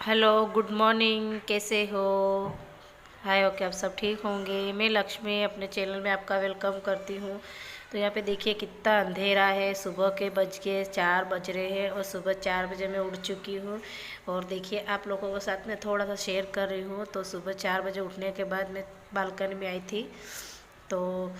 Hello, good morning. कैसे हो? हाय, okay, आप सब ठीक होंगे। मैं लक्ष्मी अपने चैनल में आपका वेलकम करती हूँ। तो यहाँ पे देखिए कितना अंधेरा है। सुबह के बज के 4 बज रहे हैं और सुबह 4 बजे मैं उठ चुकी हूँ। और देखिए आप लोगों के साथ में थोड़ा सा शेयर कर रही हूँ। तो सुबह 4 बजे उठने के बाद मैं बालकनी में आई थी। तो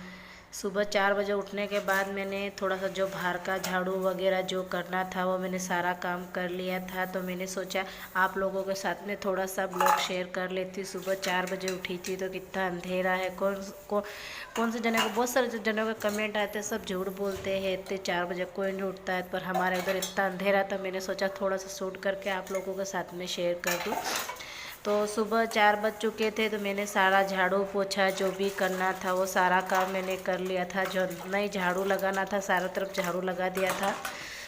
सुबह 4 बजे उठने के बाद मैंने थोड़ा सा जो बाहर का झाड़ू वगैरह जो करना था वो मैंने सारा काम कर लिया था। तो मैंने सोचा आप लोगों के साथ में थोड़ा सा ब्लॉग शेयर कर लेती। सुबह 4 बजे उठी थी तो कितना अंधेरा है। कौन से जने को, बहुत सारे जनों के कमेंट आते हैं, सब झूठ बोलते हैं, इतने 4 बजे कोई नहीं उठता है। पर हमारे उधर इतना अंधेरा था, मैंने सोचा थोड़ा सा शूट करके आप लोगों के साथ में शेयर कर दूँ। तो सुबह 4 बज चुके थे तो मैंने सारा झाड़ू पोछा जो भी करना था वो सारा काम मैंने कर लिया था। जो नई झाड़ू लगाना था सारा तरफ झाड़ू लगा दिया था।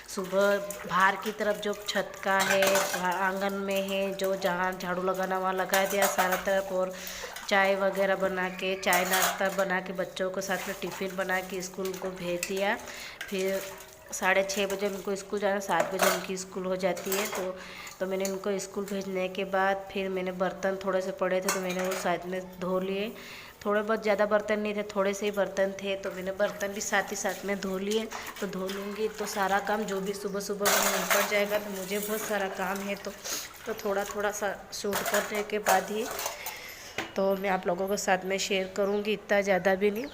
सुबह बाहर की तरफ जो छत का है, आंगन में है, जो जहाँ झाड़ू लगाना वहाँ लगा दिया सारा तरफ। और चाय वगैरह बना के, चाय नाश्ता बना के बच्चों को साथ में टिफ़िन बना के स्कूल को भेज दिया। फिर 6:30 बजे उनको स्कूल जाना, 7 बजे उनकी स्कूल हो जाती है। तो मैंने उनको स्कूल भेजने के बाद फिर मैंने बर्तन थोड़े से पड़े थे तो मैंने वो साथ में धो लिए। थोड़े बहुत, ज़्यादा बर्तन नहीं थे, थोड़े से ही बर्तन थे तो मैंने बर्तन भी साथ ही साथ में धो लिए। तो धो लूँगी तो सारा काम जो भी सुबह सुबह में निपट जाएगा। तो मुझे बहुत सारा काम है तो थोड़ा थोड़ा सा शूट करने के बाद ही तो मैं आप लोगों के साथ में शेयर करूँगी, इतना ज़्यादा भी नहीं।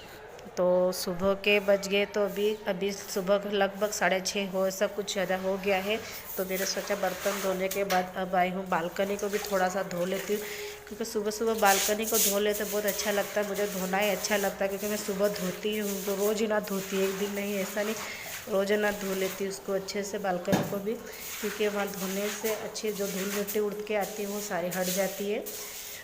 तो सुबह के बज गए तो अभी सुबह लगभग 6:30 हो, सब कुछ ज़्यादा हो गया है। तो मैंने सोचा बर्तन धोने के बाद अब आई हूँ बालकनी को भी थोड़ा सा धो लेती हूँ। क्योंकि सुबह सुबह बालकनी को धो लेते बहुत अच्छा लगता है। मुझे धोना ही अच्छा लगता है क्योंकि मैं सुबह धोती हूँ तो रोज़ ही ना धोती, एक दिन नहीं, ऐसा नहीं, रोज़ ना धो लेती हूँ उसको अच्छे से बालकनी को भी। क्योंकि वहाँ धोने से अच्छी जो धूल मिट्टी उड़ के आती है वो सारी हट जाती है।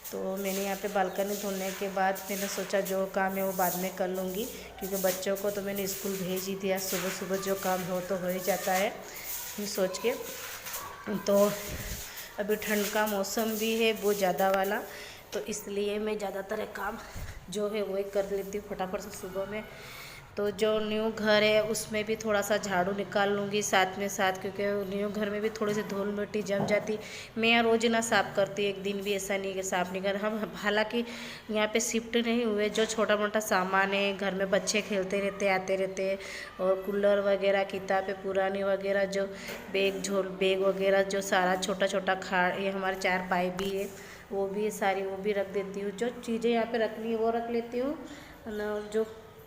तो मैंने यहाँ पे बालकनी धोने के बाद मैंने सोचा जो काम है वो बाद में कर लूँगी। क्योंकि बच्चों को तो मैंने स्कूल भेज ही दिया, सुबह सुबह जो काम हो तो हो ही जाता है ये सोच के। तो अभी ठंड का मौसम भी है बहुत ज़्यादा वाला, तो इसलिए मैं ज़्यादातर काम जो है वही कर लेती हूँ फटाफट से सुबह में। तो जो न्यू घर है उसमें भी थोड़ा सा झाड़ू निकाल लूँगी साथ में साथ, क्योंकि न्यू घर में भी थोड़ी सी धूल मिट्टी जम जाती। मैं यहाँ रोज़ ना साफ़ करती, एक दिन भी ऐसा नहीं कि साफ़ नहीं कर। हम हालांकि यहाँ पे शिफ्ट नहीं हुए, जो छोटा मोटा सामान है घर में, बच्चे खेलते रहते आते रहते हैं, और कूलर वगैरह, किताबें पुरानी वगैरह, जो बैग वगैरह, जो सारा छोटा छोटा खाड़, ये हमारे 4 पाई भी है वो भी सारी वो भी रख देती हूँ। जो चीज़ें यहाँ पे रखनी है वो रख लेती हूँ ना, जो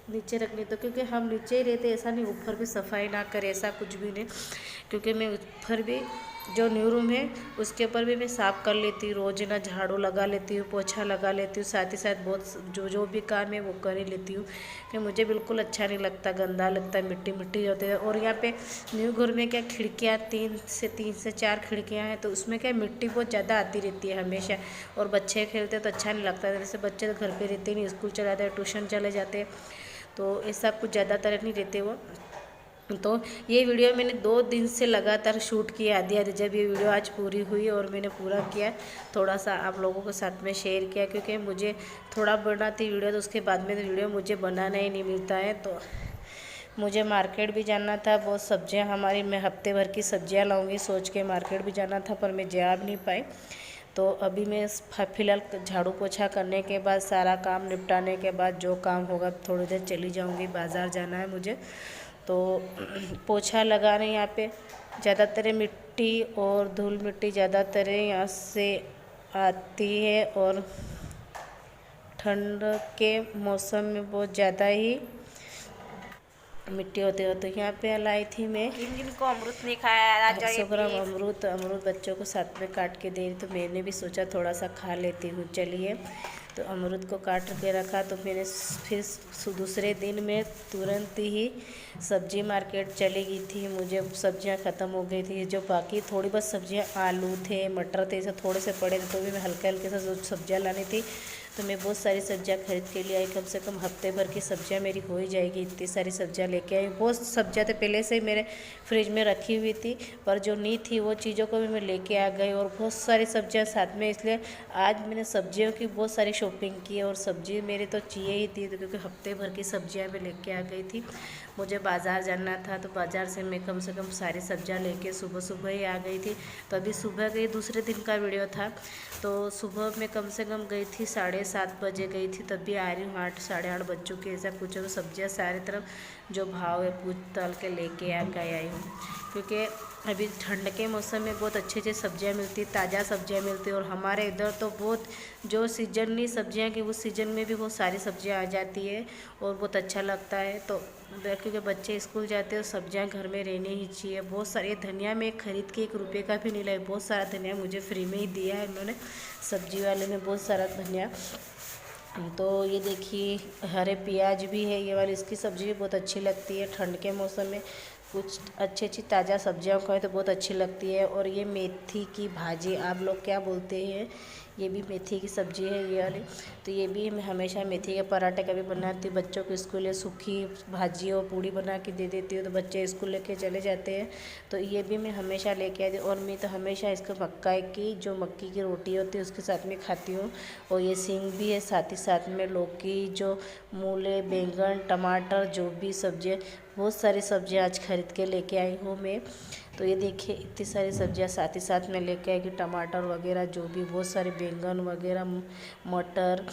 नीचे रखनी तो, क्योंकि हम नीचे ही रहते, ऐसा नहीं ऊपर भी सफाई ना करे, ऐसा कुछ भी नहीं। क्योंकि मैं ऊपर भी जो न्यू रूम है उसके ऊपर भी मैं साफ़ कर लेती हूँ, रोज़ ना झाड़ू लगा लेती हूँ, पोछा लगा लेती हूँ, साथ ही साथ बहुत जो भी काम है वो कर ही लेती हूँ। कि मुझे बिल्कुल अच्छा नहीं लगता, गंदा लगता है, मिट्टी मिट्टी होती है। और यहाँ पे न्यू घर में क्या खिड़कियाँ 3 से 4 खिड़कियाँ हैं, तो उसमें क्या मिट्टी बहुत ज़्यादा आती रहती है हमेशा। और बच्चे खेलते तो अच्छा नहीं लगता। जैसे बच्चे तो घर पे रहते नहीं, स्कूल चले जाते हैं, ट्यूशन चले जाते हैं, तो ऐसा कुछ ज़्यादातर नहीं रहते वो। तो ये वीडियो मैंने 2 दिन से लगातार शूट किया आधी आधी, जब ये वीडियो आज पूरी हुई और मैंने पूरा किया, थोड़ा सा आप लोगों के साथ में शेयर किया। क्योंकि मुझे थोड़ा बनाती वीडियो तो उसके बाद में तो वीडियो मुझे बनाना ही नहीं मिलता है। तो मुझे मार्केट भी जाना था, बहुत सब्जियां हमारी, मैं हफ्ते भर की सब्जियां लाऊंगी सोच के मार्केट भी जाना था, पर मैं जा भी नहीं पाई। तो अभी मैं फ़िलहाल झाड़ू पोछा करने के बाद, सारा काम निपटाने के बाद जो काम होगा थोड़ी देर चली जाऊंगी, बाज़ार जाना है मुझे। तो पोछा लगाने यहाँ पे ज़्यादातर मिट्टी और धूल मिट्टी ज़्यादातर यहाँ से आती है, और ठंड के मौसम में बहुत ज़्यादा ही मिट्टी होते हो। तो यहाँ पे लाई थी मैं, किन किन को अमृत नहीं खाया है, आज 100 ग्राम ये अमरूद बच्चों को साथ में काट के दे रही, तो मैंने भी सोचा थोड़ा सा खा लेती हूँ। चलिए, तो अमरूद को काट के रखा। तो मैंने फिर दूसरे दिन में तुरंत ही सब्जी मार्केट चली गई थी। मुझे सब्जियां ख़त्म हो गई थी, जो बाकी थोड़ी बहुत सब्जियां, आलू थे, मटर थे, सब थोड़े से पड़े थे, तो भी मैं हल्के हल्के से सब्जियां लानी थी। तो मैं बहुत सारी सब्जियां खरीद के लिए आई। कम से कम हफ्ते भर की सब्जियां मेरी हो ही जाएगी, इतनी सारी सब्जियां लेके आई। बहुत सब्जियां तो पहले से ही मेरे फ्रिज में रखी हुई थी, पर जो नहीं थी वो चीज़ों को भी मैं लेके आ गई, और बहुत सारी सब्जियां साथ में। इसलिए आज मैंने सब्जियों की बहुत सारी शॉपिंग की, और सब्जी मेरी तो चाहिए ही थी, तो क्योंकि हफ्ते भर की सब्जियां मैं लेके आ गई थी। मुझे बाज़ार जाना था, तो बाज़ार से मैं कम से कम सारी सब्जियां लेके सुबह सुबह ही आ गई थी। तो अभी सुबह गई, दूसरे दिन का वीडियो था। तो सुबह मैं कम से कम गई थी 7:30 बजे गई थी, तब भी आ रही हूँ 8 साढ़े 8 बज चुके ऐसा कुछ। तो सब्जियाँ सारी तरफ जो भाव है पूछ तल के लेके आ गई आई हूँ, क्योंकि अभी ठंड के मौसम में बहुत अच्छी अच्छी सब्जियाँ मिलती, ताज़ा सब्जियाँ मिलती। और हमारे इधर तो बहुत जो सीजनली सब्जियाँ की उस सीजन में भी बहुत सारी सब्जियाँ आ जाती है, और बहुत अच्छा लगता है। तो क्योंकि बच्चे स्कूल जाते हैं, सब्जियां घर में रहनी ही चाहिए। बहुत सारे धनिया में खरीद के 1 रुपये का भी नहीं लाई, बहुत सारा धनिया मुझे फ्री में ही दिया है उन्होंने, सब्जी वाले ने बहुत सारा धनिया। तो ये देखिए हरे प्याज भी है, ये वाली इसकी सब्ज़ी भी बहुत अच्छी लगती है। ठंड के मौसम में कुछ अच्छी अच्छी ताज़ा सब्जियां खाएं तो बहुत अच्छी लगती है। और ये मेथी की भाजी आप लोग क्या बोलते हैं, ये भी मेथी की सब्ज़ी है ये वाली। तो ये भी मैं हमेशा मेथी के पराठे कभी बनाती हूँ, बच्चों को स्कूल सूखी भाजी और पूड़ी बना के दे देती हूँ, तो बच्चे स्कूल लेके चले जाते हैं। तो ये भी मैं हमेशा लेके आती हूँ। और मैं तो हमेशा इसको मक्का की जो मक्की की रोटी होती है उसके साथ में खाती हूँ। और ये सींग भी है, साथ ही साथ में लौकी, जो मूले, बैंगन, टमाटर, जो भी सब्जियाँ, बहुत सारी सब्जियाँ आज खरीद के लेके आई हूँ मैं। तो ये देखिए इतनी सारी सब्जियाँ साथ ही साथ में लेके आई कि टमाटर वगैरह, जो भी बहुत सारे बैंगन वगैरह, मटर,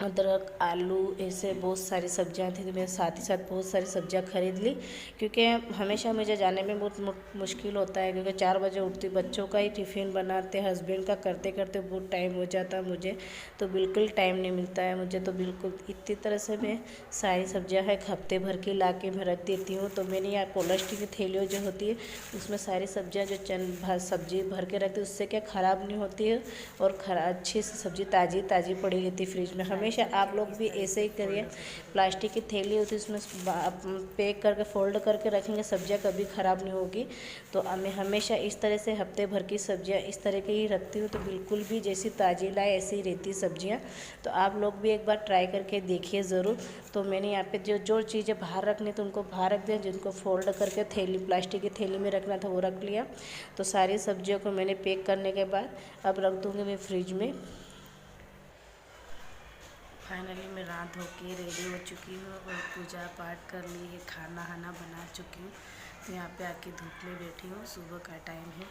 अदरक, आलू, ऐसे बहुत सारी सब्जियां थी। तो मैं साथ ही साथ बहुत सारी सब्जियां खरीद ली, क्योंकि हमेशा मुझे जाने में बहुत मुश्किल होता है, क्योंकि 4 बजे उठती, बच्चों का ही टिफ़िन बनाते, हस्बैंड का करते करते बहुत टाइम हो जाता है मुझे, तो बिल्कुल टाइम नहीं मिलता है मुझे। तो बिल्कुल इतनी तरह से मैं सारी सब्जियां है हफ्ते भर की ला के मैं रख देती हूँ। तो मैंने यहाँ प्लास्टिक की थैलियों जो होती है उसमें सारी सब्जियाँ जो सब्जी भर के रखती, उससे क्या ख़राब नहीं होती है, और अच्छी सी सब्ज़ी ताज़ी ताज़ी पड़ी रहती है फ्रिज में। हमेशा आप लोग भी ऐसे ही करिए, प्लास्टिक की थैली होती है उसमें पैक करके फोल्ड करके रखेंगे, सब्जियां कभी ख़राब नहीं होगी। तो मैं हमेशा इस तरह से हफ्ते भर की सब्जियां इस तरह की ही रखती हूँ, तो बिल्कुल भी जैसी ताज़ी लाए ऐसी ही रहती सब्जियां। तो आप लोग भी एक बार ट्राई करके देखिए ज़रूर। तो मैंने यहाँ पे जो चीज़ें बाहर रखनी तो उनको बाहर रख दिया, जिनको फोल्ड करके थैली प्लास्टिक की थैली में रखना था वो रख लिया। तो सारी सब्जियों को मैंने पैक करने के बाद अब रख दूँगी मैं फ्रिज में। फाइनली मैं रात होके रेडी हो चुकी हूँ और पूजा पाठ कर ली है, खाना खाना बना चुकी हूँ। तो यहाँ पे आके धूप में बैठी हूँ, सुबह का टाइम है,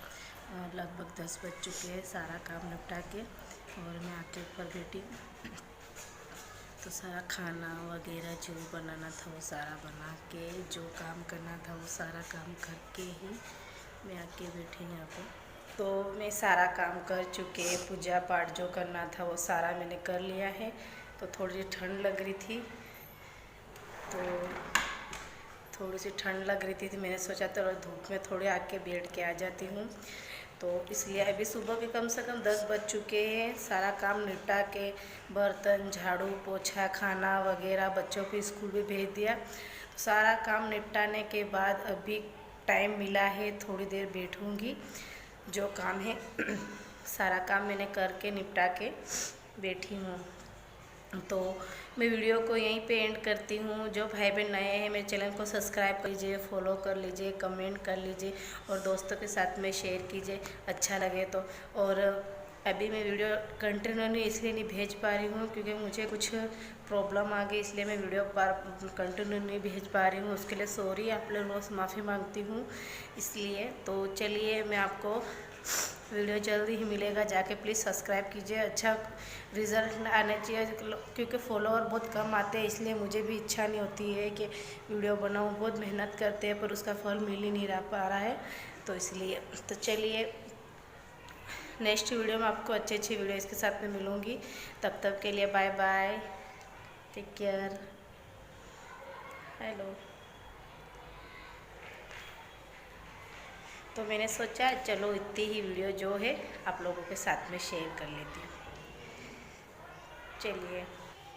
लगभग 10 बज चुके हैं। सारा काम निपटा के और मैं आके ऊपर बैठी हूँ। तो सारा खाना वगैरह जो बनाना था वो सारा बना के, जो काम करना था वो सारा काम करके ही मैं आके बैठी यहाँ पे। तो मैं सारा काम कर चुके, पूजा पाठ जो करना था वो सारा मैंने कर लिया है। तो थोड़ी ठंड लग रही थी, तो थोड़ी सी ठंड लग रही थी, तो मैंने सोचा तो धूप में थोड़े आके बैठ के आ जाती हूँ। तो इसलिए अभी सुबह के कम से कम 10 बज चुके हैं। सारा काम निपटा के बर्तन, झाड़ू, पोछा, खाना वगैरह, बच्चों को स्कूल भी भेज दिया। तो सारा काम निपटाने के बाद अभी टाइम मिला है, थोड़ी देर बैठूँगी। जो काम है सारा काम मैंने करके निपटा के बैठी हूँ। तो मैं वीडियो को यहीं पे एंड करती हूँ। जो भाई बहन नए हैं मेरे चैनल को सब्सक्राइब कर लीजिए, फॉलो कर लीजिए, कमेंट कर लीजिए और दोस्तों के साथ में शेयर कीजिए अच्छा लगे तो। और अभी मैं वीडियो कंटिन्यू इसलिए नहीं भेज पा रही हूँ क्योंकि मुझे कुछ प्रॉब्लम आ गई, इसलिए मैं वीडियो कंटिन्यू नहीं भेज पा रही हूँ। उसके लिए सॉरी, आप लोगों से माफ़ी मांगती हूँ इसलिए। तो चलिए, मैं आपको वीडियो जल्दी ही मिलेगा, जाके प्लीज़ सब्सक्राइब कीजिए। अच्छा रिज़ल्ट आना चाहिए, क्योंकि फॉलोअर बहुत कम आते हैं, इसलिए मुझे भी इच्छा नहीं होती है कि वीडियो बनाऊँ। बहुत मेहनत करते हैं पर उसका फल मिल ही नहीं पा रहा है, तो इसलिए। तो चलिए, नेक्स्ट वीडियो में आपको अच्छी अच्छी वीडियो इसके साथ में मिलूँगी। तब तक के लिए bye bye, take care, hello. तो मैंने सोचा चलो इतनी ही वीडियो जो है आप लोगों के साथ में शेयर कर लेती हूँ। चलिए।